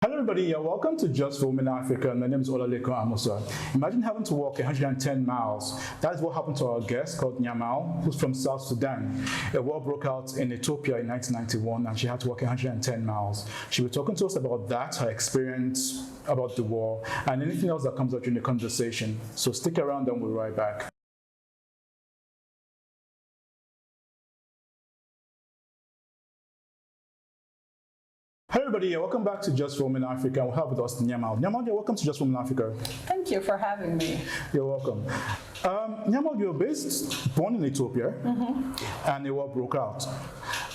Hello everybody, welcome to Just for Women in Africa. My name is Olaleko Amusa. Imagine having to walk 110 miles. That is what happened to our guest called Nyamal, who's from South Sudan. A war broke out in Ethiopia in 1991 and she had to walk 110 miles. She'll be talking to us about that, her experience about the war, and anything else that comes up during the conversation. So stick around and we'll be right back. Hello everybody, welcome back to Just for Women in Africa. We have with us Nyamal. Nyamal, welcome to Just for Women in Africa. Thank you for having me. You're welcome. Nyamal, you're born in Ethiopia, and the war broke out,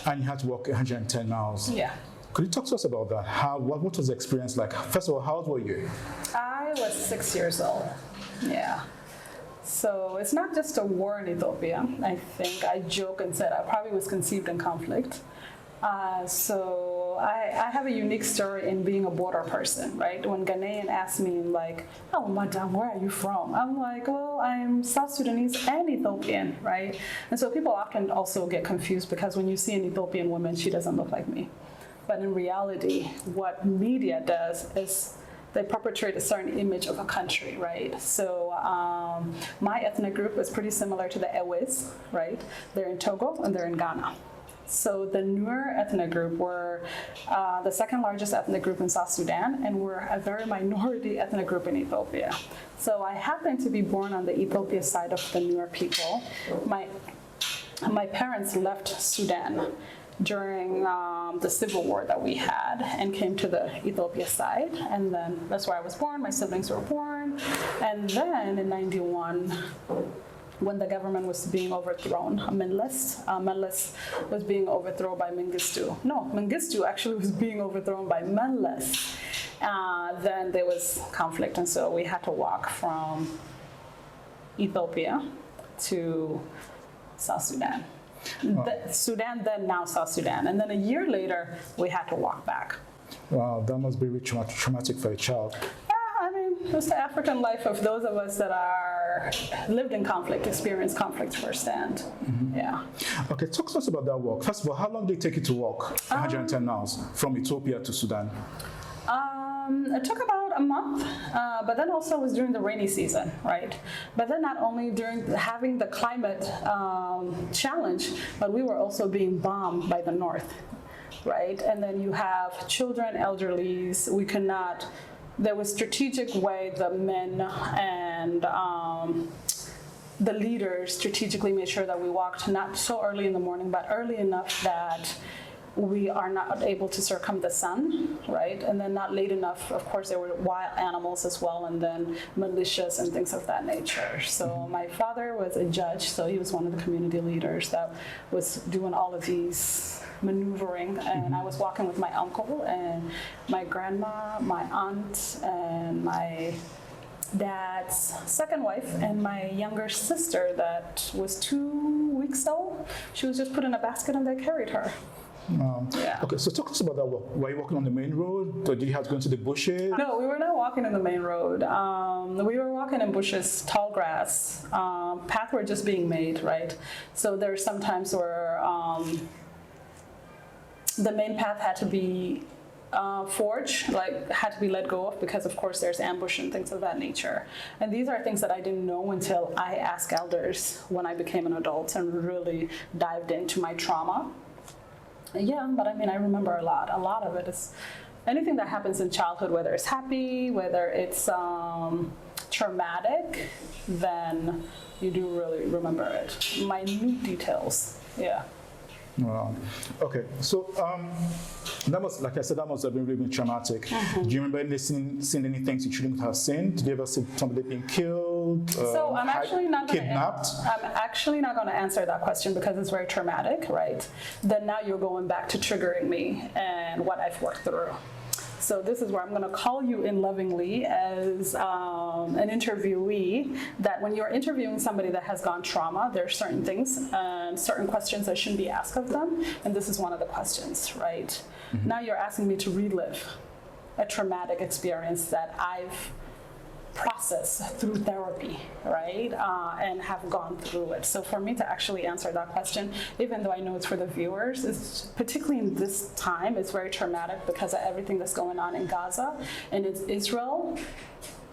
and you had to walk 110 miles. Yeah. Could you talk to us about that? What was the experience like? First of all, how old were you? I was 6 years old. Yeah. So it's not just a war in Ethiopia. I think I joke and said I probably was conceived in conflict. So I have a unique story in being a border person, right? When Ghanaian ask me like, oh, madam, where are you from? I'm like, well, I'm South Sudanese and Ethiopian, right? And so people often also get confused because when you see an Ethiopian woman, she doesn't look like me. But in reality, what media does is they perpetrate a certain image of a country, right? So my ethnic group is pretty similar to the Ewes, right? They're in Togo and they're in Ghana. So the Nuer ethnic group were the second largest ethnic group in South Sudan, and we're a very minority ethnic group in Ethiopia. So I happened to be born on the Ethiopia side of the Nuer people. My parents left Sudan during the civil war that we had and came to the Ethiopia side, and then that's where I was born. My siblings were born, and then in '91, when the government was being overthrown, Meles was being overthrown by Mengistu. No, Mengistu actually was being overthrown by Meles. Then there was conflict, and so we had to walk from Ethiopia to South Sudan. Wow. Sudan, then now South Sudan. And then a year later, we had to walk back. Wow, that must be really traumatic for a child. It's the African life of those of us that are lived in conflict, experienced conflict firsthand. Yeah. Okay, talk to us about that walk. First of all, how long did it take you to walk 110 miles from Ethiopia to Sudan? It took about a month, but then also was during the rainy season, right? But then not only during having the climate challenge, but we were also being bombed by the north, right? And then you have children, elderlies. We could not. There was strategic way the men and the leaders strategically made sure that we walked not so early in the morning, but early enough that we are not able to circum the sun, right? And then not late enough. Of course, there were wild animals as well, and then militias and things of that nature. So my father was a judge, so he was one of the community leaders that was doing all of these maneuvering, and I was walking with my uncle and my grandma, my aunt, and my dad's second wife, and my younger sister that was 2 weeks old. She was just put in a basket and they carried her. Yeah. Okay, so talk to us about that walk. Were you walking on the main road, or did you have to go into the bushes? No, we were not walking in the main road. We were walking in bushes, tall grass. Paths were just being made, right? So there's some times where the main path had to be forged, like had to be let go of because of course there's ambush and things of that nature. And these are things that I didn't know until I asked elders when I became an adult and really dived into my trauma. Yeah, but I mean, I remember a lot. A lot of it is anything that happens in childhood, whether it's happy, whether it's traumatic, then you do really remember it. Minute details, yeah. Wow. Okay, so that was, like I said, that must have been really traumatic. Do you remember seeing any things you shouldn't have seen? Did you ever see somebody being killed? So I'm actually not kidnapped? I'm actually not going to answer that question because it's very traumatic, right? Then now you're going back to triggering me and what I've worked through. So this is where I'm going to call you in lovingly as an interviewee, that when you're interviewing somebody that has gone trauma, there are certain things and certain questions that shouldn't be asked of them. And this is one of the questions, right? Now you're asking me to relive a traumatic experience that I've process through therapy, right? And have gone through it. So for me to actually answer that question, even though I know it's for the viewers, it's particularly in this time, it's very traumatic because of everything that's going on in Gaza and in Israel.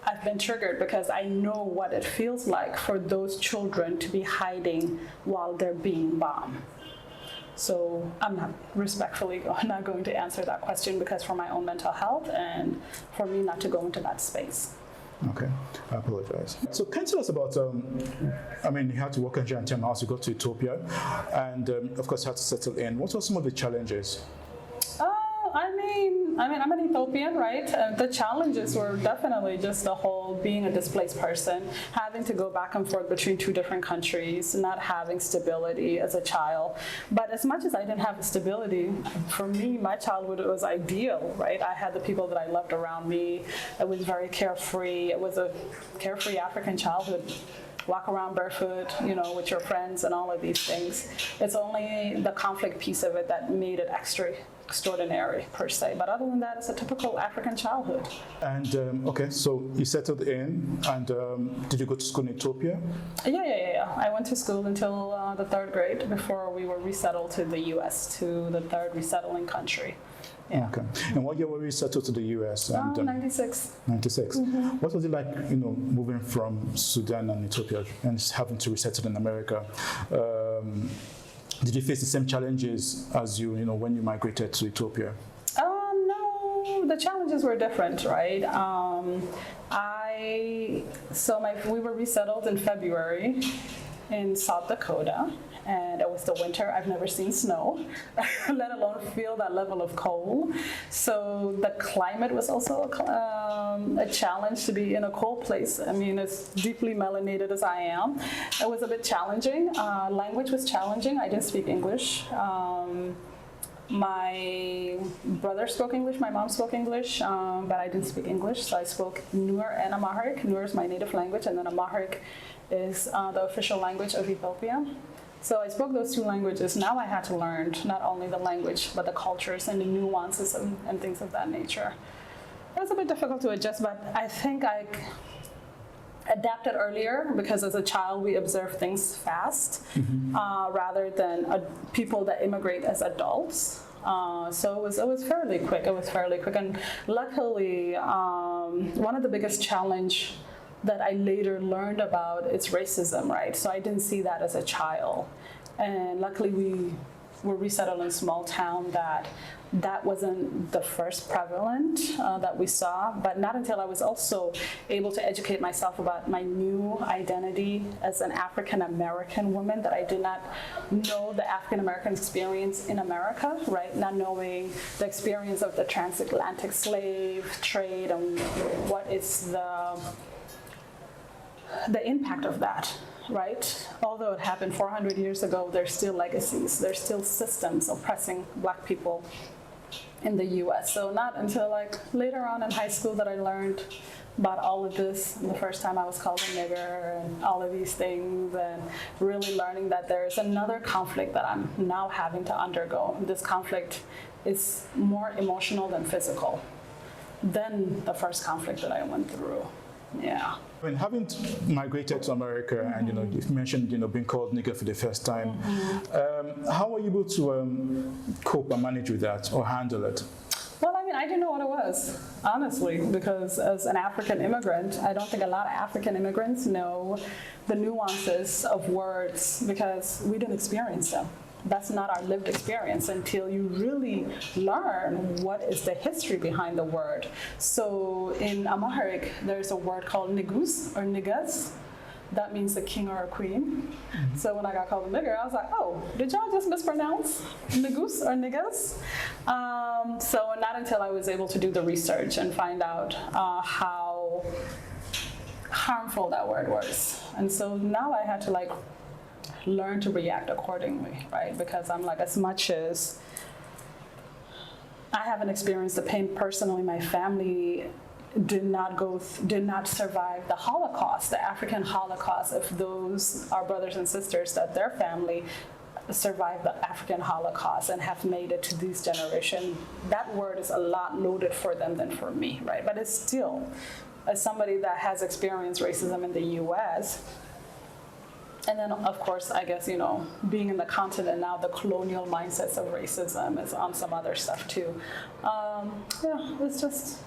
I've been triggered because I know what it feels like for those children to be hiding while they're being bombed. So I'm not respectfully not going to answer that question because for my own mental health and for me not to go into that space. Okay, I apologize. So can you tell us about, you had to work in Giant House, you got to Ethiopia, and of course you had to settle in. What were some of the challenges? I'm an Ethiopian, right? The challenges were definitely just the whole being a displaced person, having to go back and forth between two different countries, not having stability as a child. But as much as I didn't have stability, for me, my childhood was ideal, right? I had the people that I loved around me. It was very carefree. It was a carefree African childhood. Walk around barefoot, with your friends and all of these things. It's only the conflict piece of it that made it extraordinary per se. But other than that, it's a typical African childhood. And so you settled in, and did you go to school in Ethiopia? Yeah. I went to school until the 3rd grade before we were resettled to the U.S., to the 3rd resettling country. Yeah. Okay. And what year were you settled to the U.S.? 96. 96. Mm-hmm. What was it like, moving from Sudan and Ethiopia and having to resettle in America? Did you face the same challenges as when you migrated to Ethiopia? No, the challenges were different, right? We were resettled in February in South Dakota. And it was the winter. I've never seen snow, let alone feel that level of cold. So the climate was also a challenge to be in a cold place. As deeply melanated as I am, it was a bit challenging. Language was challenging. I didn't speak English. My brother spoke English, my mom spoke English, but I didn't speak English. So I spoke Nuer and Amharic. Nuer is my native language, and then Amharic is the official language of Ethiopia. So I spoke those two languages. Now I had to learn not only the language, but the cultures and the nuances and things of that nature. It was a bit difficult to adjust, but I think I adapted earlier because as a child we observe things fast, rather than people that immigrate as adults. So it was fairly quick. And luckily, one of the biggest challenge that I later learned about is racism, right? So I didn't see that as a child. And luckily we were resettled in a small town that wasn't the first prevalent that we saw, but not until I was also able to educate myself about my new identity as an African-American woman, that I did not know the African-American experience in America, right? Not knowing the experience of the transatlantic slave trade and what is the impact of that, right? Although it happened 400 years ago, there's still legacies, there's still systems oppressing Black people in the US. So not until later on in high school that I learned about all of this. And the first time I was called a nigger and all of these things, and really learning that there's another conflict that I'm now having to undergo. This conflict is more emotional than physical than the first conflict that I went through. Yeah. Having migrated to America, and you've mentioned being called nigger for the first time, how were you able to cope and manage with that or handle it? Well, I didn't know what it was, honestly, because as an African immigrant, I don't think a lot of African immigrants know the nuances of words because we didn't experience them. That's not our lived experience until you really learn what is the history behind the word. So in Amharic, there's a word called nigus or nigas. That means a king or a queen. So when I got called a nigger, I was like, oh, did y'all just mispronounce nigus or nigas? So not until I was able to do the research and find out how harmful that word was. And so now I had to learn to react accordingly, right? Because I'm as much as I haven't experienced the pain personally, my family did not survive the Holocaust, the African Holocaust. If those are brothers and sisters, that their family survived the African Holocaust and have made it to this generation, that word is a lot loaded for them than for me, right? But it's still as somebody that has experienced racism in the U.S., and then, of course, I guess, being in the continent now, the colonial mindsets of racism is on some other stuff too. It's just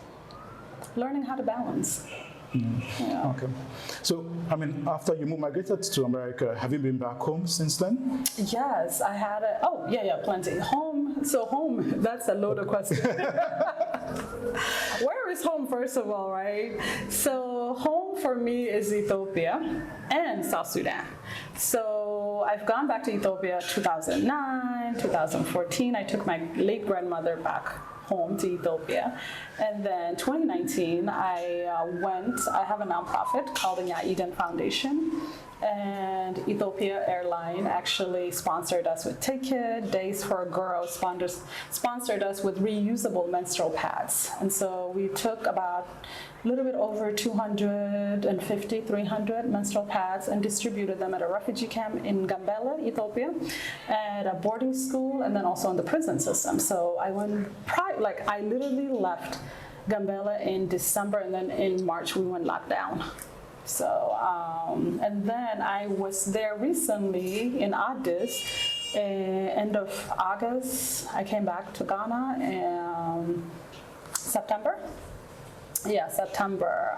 learning how to balance. Yeah. Okay. So, after you migrated to America, have you been back home since then? Yes, I had plenty. Home, that's a loaded question. Where is home, first of all, right? So home for me is Ethiopia and South Sudan. So I've gone back to Ethiopia 2009, 2014. I took my late grandmother back home to Ethiopia. And then 2019, I have a nonprofit called the Eden Foundation. And Ethiopia Airline actually sponsored us with ticket, Days for Girls, sponsored us with reusable menstrual pads. And so we took about a little bit over 250, 300 menstrual pads and distributed them at a refugee camp in Gambela, Ethiopia, at a boarding school, and then also in the prison system. So I literally left Gambela in December, and then in March we went lockdown. So, and then I was there recently in Addis, end of August. I came back to Ghana in September. Yeah, September.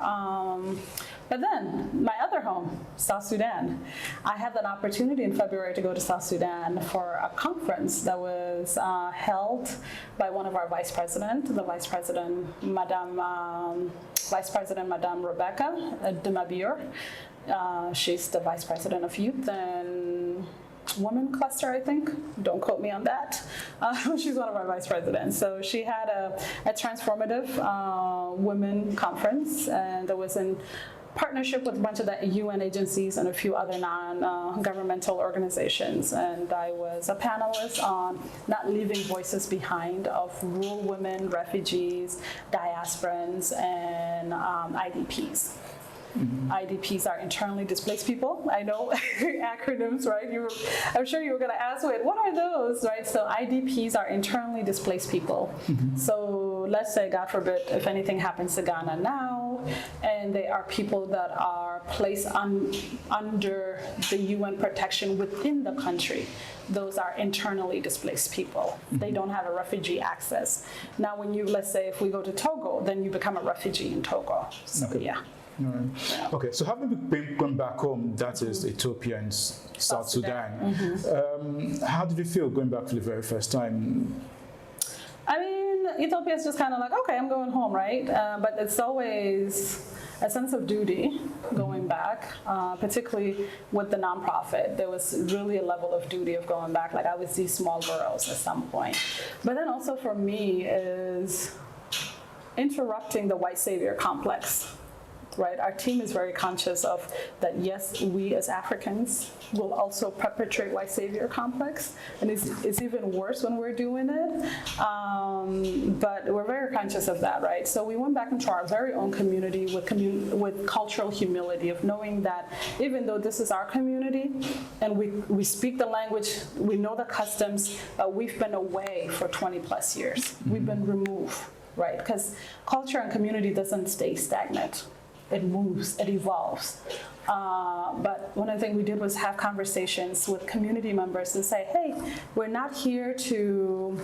But then my other home, South Sudan. I had an opportunity in February to go to South Sudan for a conference that was held by one of our Vice President, Vice President Madame Rebecca Demabir. She's the Vice President of Youth and Women Cluster, I think. Don't quote me on that. She's one of our vice presidents. So she had a transformative women conference, and that was in partnership with a bunch of the UN agencies and a few other non-governmental organizations. And I was a panelist on not leaving voices behind of rural women, refugees, diasporans, and IDPs. Mm-hmm. IDPs are internally displaced people. I know acronyms, right? I'm sure you were going to ask, wait, what are those, right? So IDPs are internally displaced people. Mm-hmm. So let's say, God forbid, if anything happens to Ghana now, and they are people that are placed under the UN protection within the country. Those are internally displaced people. Mm-hmm. They don't have a refugee access. Now, let's say if we go to Togo, then you become a refugee in Togo. So, okay. Yeah. Right. Okay, so having gone back home, that is Ethiopia and South Sudan, mm-hmm. How did you feel going back for the very first time? Ethiopia is just kind of like, okay, I'm going home, right? But it's always a sense of duty going back, particularly with the nonprofit. There was really a level of duty of going back. Like I would see small girls at some point. But then also for me is interrupting the white savior complex. Right, our team is very conscious of that. Yes, we as Africans will also perpetrate white savior complex, and it's even worse when we're doing it. But we're very conscious of that, right? So we went back into our very own community with cultural humility of knowing that even though this is our community and we speak the language, we know the customs, but we've been away for 20 plus years. Mm-hmm. We've been removed, right? Because culture and community doesn't stay stagnant. It moves, it evolves. But one of the things we did was have conversations with community members and say, hey, we're not here to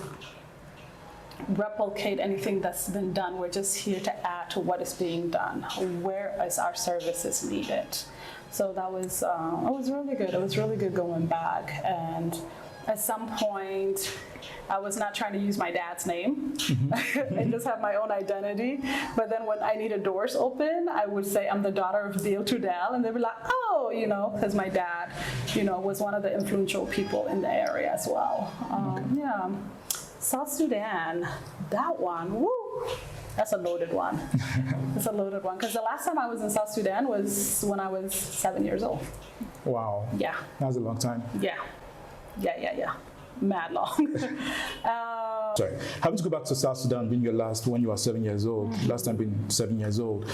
replicate anything that's been done. We're just here to add to what is being done. Where is our services needed? So that was, it was really good. It was really good going back. And at some point, I was not trying to use my dad's name mm-hmm. and just have my own identity. But then when I needed doors open, I would say I'm the daughter of Nyamal Tutdeal, and they'd be like, oh, because my dad, was one of the influential people in the area as well. Okay. Yeah. South Sudan, that one, woo. That's a loaded one. It's a loaded one. Because the last time I was in South Sudan was when I was 7 years old. Wow. Yeah. That was a long time. Yeah. Mad long. Sorry. Having to go back to South Sudan when you were 7 years old, mm-hmm. last time being 7 years old,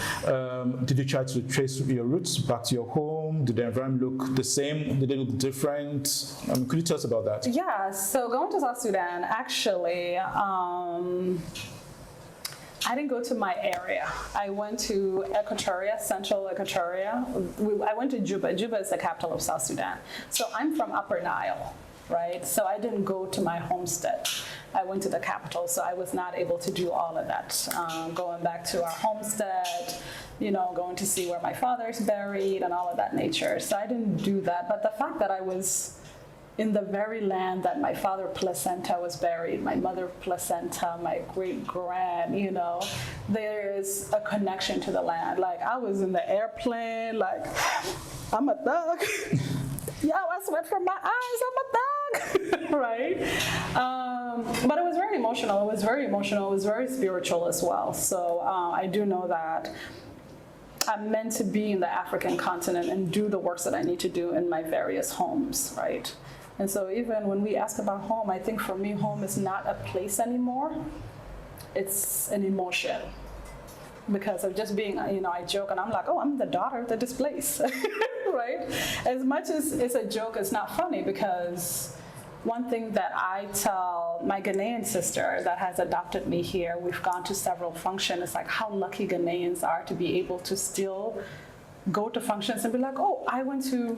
did you try to trace your roots back to your home? Did the environment look the same? Did they look different? Could you tell us about that? Yeah, so going to South Sudan, actually, I didn't go to my area. I went to Equatoria, Central Equatoria. I went to Juba. Juba is the capital of South Sudan. So I'm from Upper Nile, right? So I didn't go to my homestead. I went to the capital, so I was not able to do all of that. Going back to our homestead, going to see where my father's buried and all of that nature. So I didn't do that. But the fact that I was in the very land that my father placenta was buried, my mother placenta, my great-grand, there is a connection to the land. Like, I was in the airplane, like, I'm a thug. Yo, I sweat from my eyes, I'm a thug, right? But it was very emotional. It was very spiritual as well. So I do know that I'm meant to be in the African continent and do the works that I need to do in my various homes, right? And so even when we ask about home, I think for me, home is not a place anymore. It's an emotion. Because of just being, I joke and I'm like, I'm the daughter of the displaced, right? As much as it's a joke, it's not funny, because one thing that I tell my Ghanaian sister that has adopted me here, we've gone to several functions, it's like how lucky Ghanaians are to be able to still go to functions and be like, I went to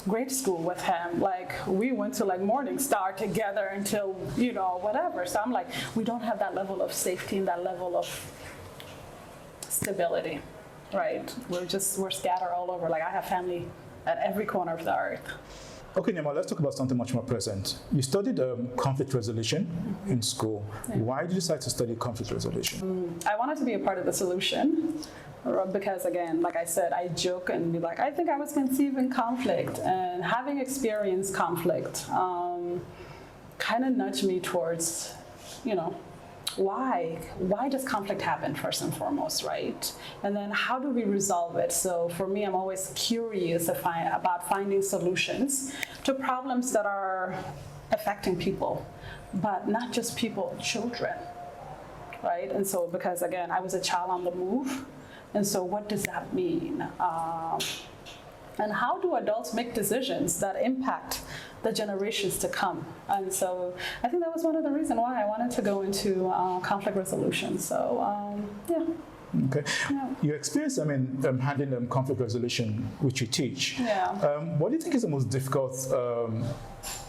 grade school with him. Like, we went to like Morning Star together until, whatever. So I'm like, we don't have that level of safety and that level of stability, right? We're scattered all over. Like, I have family at every corner of the earth. Okay, Nyamal, let's talk about something much more present. You studied conflict resolution in school. Yeah. Why did you decide to study conflict resolution? I wanted to be a part of the solution. Because again, like I said, I joke and be like, I think I was conceived in conflict, and having experienced conflict kind of nudged me towards, why does conflict happen first and foremost, right? And then how do we resolve it? So for me, I'm always curious about finding solutions to problems that are affecting people, but not just people, children, right? And so because again, I was a child on the move. And so what does that mean? And how do adults make decisions that impact the generations to come? And so I think that was one of the reasons why I wanted to go into conflict resolution. So, yeah. Okay. Yeah. Your experience, handling conflict resolution, which you teach. Yeah. What do you think is the most difficult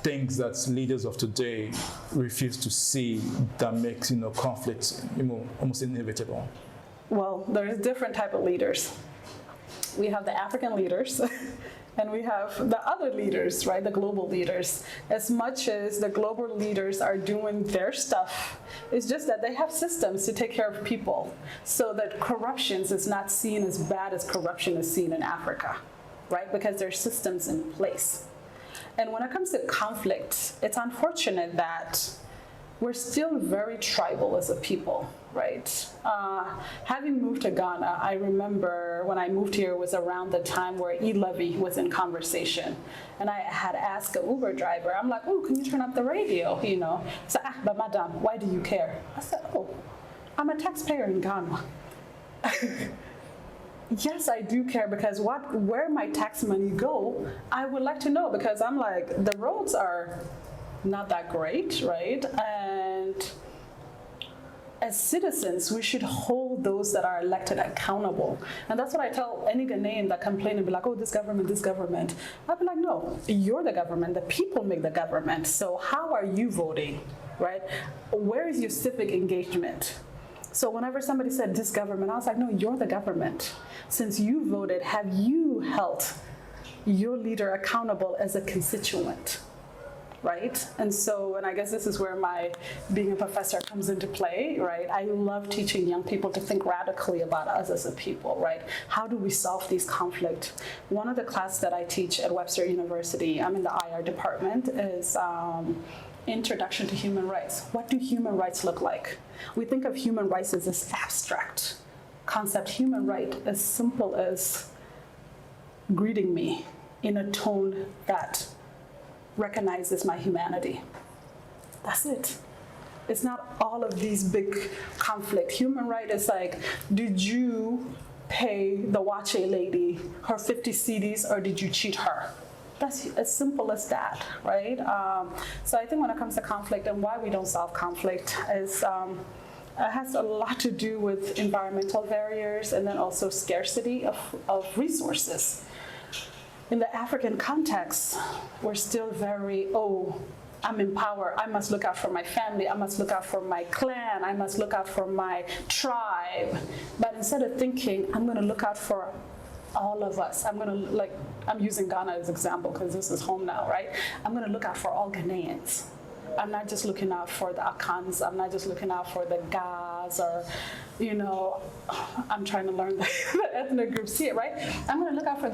things that leaders of today refuse to see that makes, conflict, almost inevitable? Well, there's different type of leaders. We have the African leaders, and we have the other leaders, right? The global leaders. As much as the global leaders are doing their stuff, it's just that they have systems to take care of people, so that corruption is not seen as bad as corruption is seen in Africa, right? Because there's systems in place. And when it comes to conflict, it's unfortunate that we're still very tribal as a people, right? Having moved to Ghana, I remember when I moved here was around the time where e-levy was in conversation. And I had asked an Uber driver, I'm like, can you turn up the radio, He said, but madam, why do you care? I said, I'm a taxpayer in Ghana. Yes, I do care, because where my tax money go, I would like to know, because I'm like, the roads are not that great, right? And as citizens, we should hold those that are elected accountable. And that's what I tell any Ghanaian that complain and be like, this government. I'd be like, no, you're the government. The people make the government. So how are you voting, right? Where is your civic engagement? So whenever somebody said this government, I was like, no, you're the government. Since you voted, have you held your leader accountable as a constituent? Right? And so, and I guess this is where my being a professor comes into play, right? I love teaching young people to think radically about us as a people, right? How do we solve these conflicts? One of the classes that I teach at Webster University, I'm in the IR department, is Introduction to Human Rights. What do human rights look like? We think of human rights as this abstract concept. Human right as simple as greeting me in a tone that recognizes my humanity. That's it. It's not all of these big conflict. Human right is like, did you pay the Wache lady her 50 cedis or did you cheat her? That's as simple as that, right? So I think when it comes to conflict and why we don't solve conflict is has a lot to do with environmental barriers and then also scarcity of resources. In the African context, we're still very, I'm in power. I must look out for my family. I must look out for my clan. I must look out for my tribe. But instead of thinking, I'm going to look out for all of us. I'm using Ghana as an example because this is home now, right? I'm going to look out for all Ghanaians. I'm not just looking out for the Akans. I'm not just looking out for the Gas or, I'm trying to learn the ethnic groups here, right? I'm going to look out for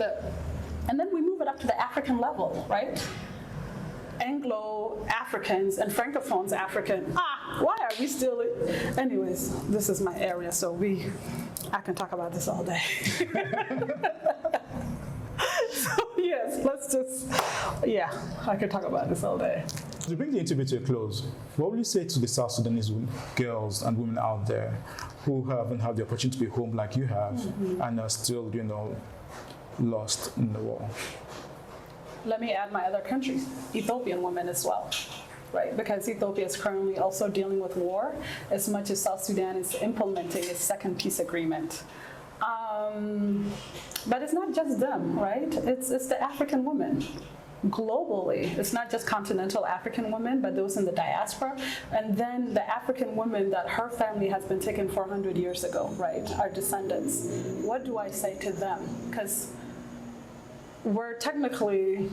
and then we move it up to the African level, right? Anglo-Africans and Francophones African. Why are we still? Anyways, this is my area, so I can talk about this all day. So yes, I can talk about this all day. To bring the interview to a close, what will you say to the South Sudanese girls and women out there who haven't had the opportunity to be home like you have and are still, lost in the war? Let me add my other countries, Ethiopian women as well, right? Because Ethiopia is currently also dealing with war as much as South Sudan is implementing its second peace agreement. But it's not just them, right? It's the African women. Globally, it's not just continental African women, but those in the diaspora, and then the African women that her family has been taken 400 years ago, right? Our descendants. What do I say to them? Because we're technically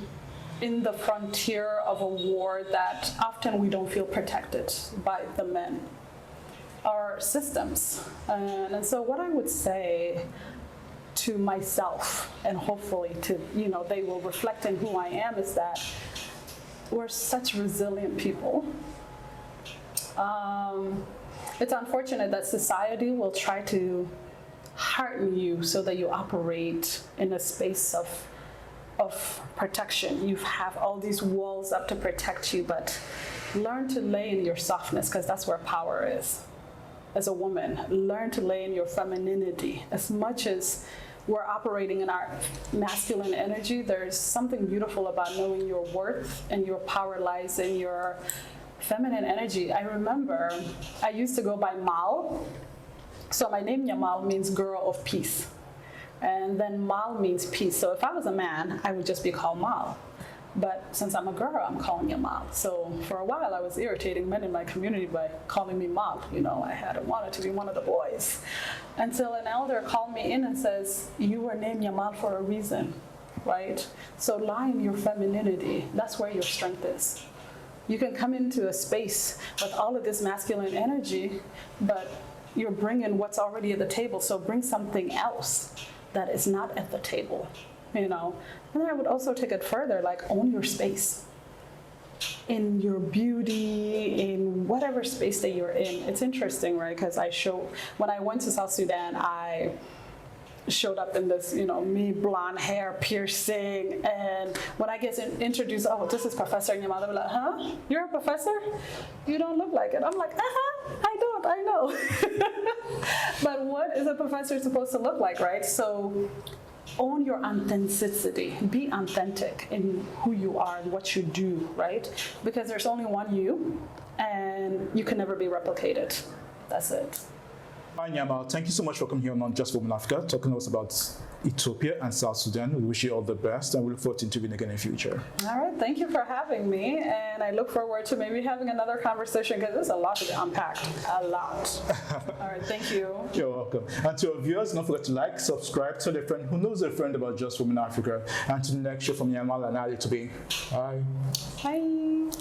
in the frontier of a war that often we don't feel protected by the men, our systems. And so what I would say to myself, and hopefully to, they will reflect in who I am, is that we're such resilient people. It's unfortunate that society will try to harden you so that you operate in a space of protection. You have all these walls up to protect you, but learn to lay in your softness, because that's where power is. As a woman, learn to lay in your femininity. As much as we're operating in our masculine energy, there's something beautiful about knowing your worth, and your power lies in your feminine energy. I remember I used to go by Mal. So my name Nyamal means girl of peace. And then Mal means peace. So if I was a man, I would just be called Mal. But since I'm a girl, I'm calling Nyamal. So for a while, I was irritating men in my community by calling me Mal. I had wanted to be one of the boys. Until an elder called me in and says, you were named Nyamal for a reason, right? So lie in your femininity. That's where your strength is. You can come into a space with all of this masculine energy, but you're bringing what's already at the table. So bring something else that is not at the table, And then I would also take it further, like own your space. In your beauty, in whatever space that you're in. It's interesting, right? Because when I went to South Sudan, I showed up in this, me blonde hair, piercing, and when I get introduced, this is Professor Nyamal, they're like, huh? You're a professor? You don't look like it. I'm like, I know. But what is a professor supposed to look like, right? So own your authenticity. Be authentic in who you are and what you do, right? Because there's only one you, and you can never be replicated. That's it. Hi, Nyamal. Thank you so much for coming here on Not Just Women Africa, talking to us about Ethiopia and South Sudan. We wish you all the best, and we look forward to interviewing again in the future. All right. Thank you for having me, and I look forward to maybe having another conversation, because there's a lot to be unpacked. A lot. All right. Thank you. You're welcome. And to our viewers, don't forget to like, subscribe, tell a friend who knows a friend about Just Women Africa, and to the next show from Nyamal and Ali to be. Bye. Bye.